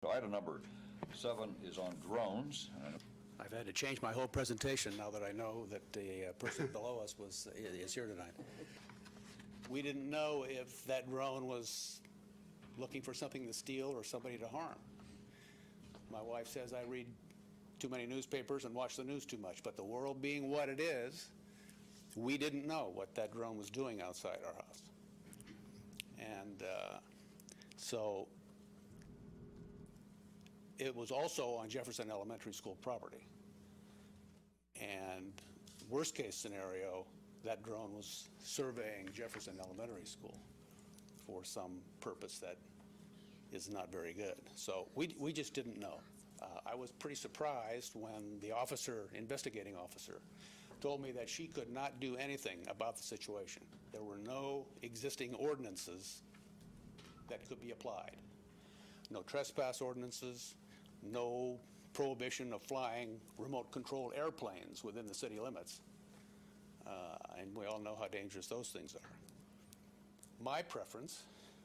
So item number 7 is on drones. I've had to change my whole presentation now that I know that the person below us is here tonight. We didn't know if that drone was looking for something to steal or somebody to harm. My wife says I read too many newspapers and watch the news too much, but the world being what it is, we didn't know what that drone was doing outside our house. And so it was also on Jefferson Elementary School property. And worst case scenario, that drone was surveying Jefferson Elementary School for some purpose that is not very good. So we just didn't know. I was pretty surprised when the investigating officer, told me that she could not do anything about the situation. There were no existing ordinances that could be applied. No trespass ordinances, no prohibition of flying remote-controlled airplanes within the city limits. And we all know how dangerous those things are. My preference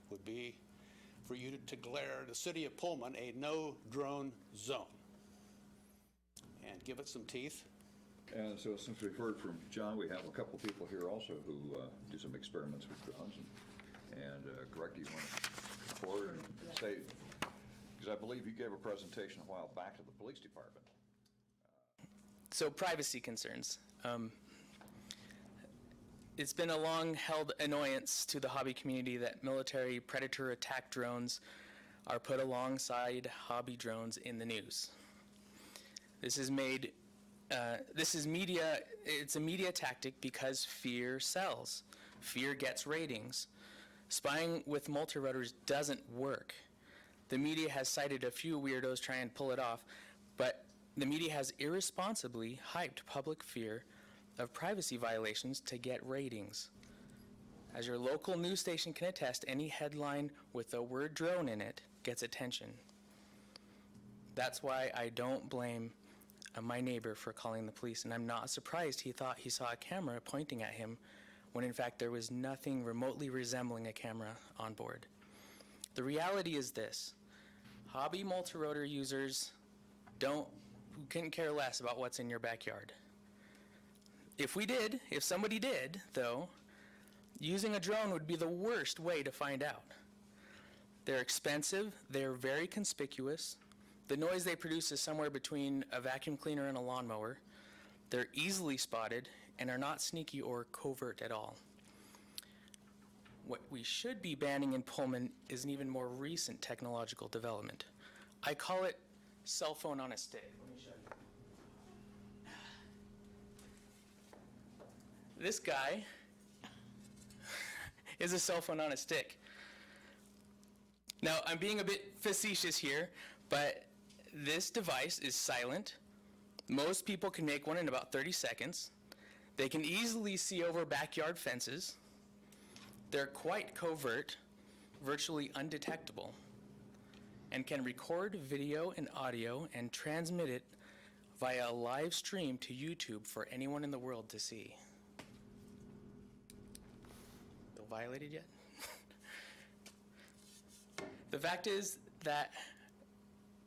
would be for you to declare the city of Pullman a no-drone zone and give it some teeth. And so since we've heard from John, we have a couple people here also who do some experiments with drones. And Greg, do you want to come forward and say, because I believe you gave a presentation a while back to the police department. So privacy concerns. It's been a long-held annoyance to the hobby community that military predator attack drones are put alongside hobby drones in the news. This is media, it's a media tactic because fear sells. Fear gets ratings. Spying with multi-rotors doesn't work. The media has cited a few weirdos trying to pull it off, but the media has irresponsibly hyped public fear of privacy violations to get ratings. As your local news station can attest, any headline with the word drone in it gets attention. That's why I don't blame my neighbor for calling the police, and I'm not surprised he thought he saw a camera pointing at him when in fact there was nothing remotely resembling a camera on board. The reality is this: hobby multi-rotor users couldn't care less about what's in your backyard. If somebody did, though, using a drone would be the worst way to find out. They're expensive, they're very conspicuous. The noise they produce is somewhere between a vacuum cleaner and a lawnmower. They're easily spotted and are not sneaky or covert at all. What we should be banning in Pullman is an even more recent technological development. I call it cell phone on a stick. Let me show you. This guy is a cell phone on a stick. Now, I'm being a bit facetious here, but this device is silent. Most people can make one in about 30 seconds. They can easily see over backyard fences. They're quite covert, virtually undetectable, and can record video and audio and transmit it via a live stream to YouTube for anyone in the world to see. Feel violated yet? The fact is that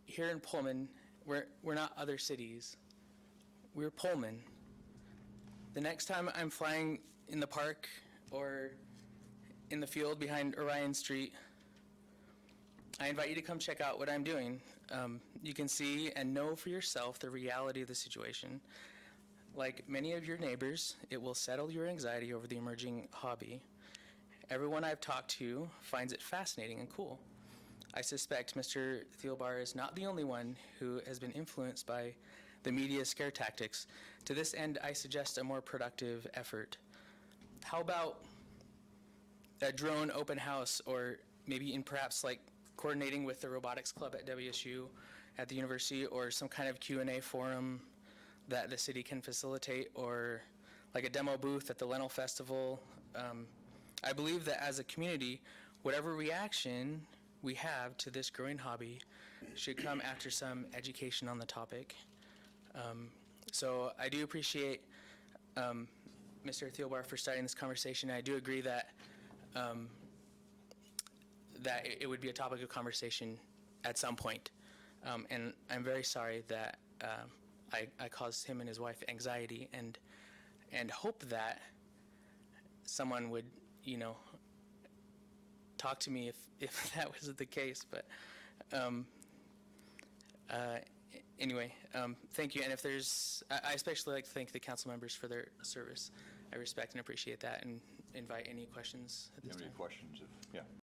here in Pullman, we're not other cities. We're Pullman. The next time I'm flying in the park or in the field behind Orion Street, I invite you to come check out what I'm doing. You can see and know for yourself the reality of the situation. Like many of your neighbors, it will settle your anxiety over the emerging hobby. Everyone I've talked to finds it fascinating and cool. I suspect Mr. Thielbar is not the only one who has been influenced by the media scare tactics. To this end, I suggest a more productive effort. How about a drone open house, or maybe in perhaps like coordinating with the robotics club at WSU at the university, or some kind of Q&A forum that the city can facilitate, or like a demo booth at the Lennell Festival. I believe that as a community, whatever reaction we have to this growing hobby should come after some education on the topic. So I do appreciate Mr. Thielbar for starting this conversation. I do agree that that it would be a topic of conversation at some point. And I'm very sorry that I caused him and his wife anxiety, and hope that someone would, talk to me if that was the case. But anyway, thank you. And if there's, I especially like to thank the council members for their service. I respect and appreciate that, and invite any questions at You this have any time. questions? Yeah.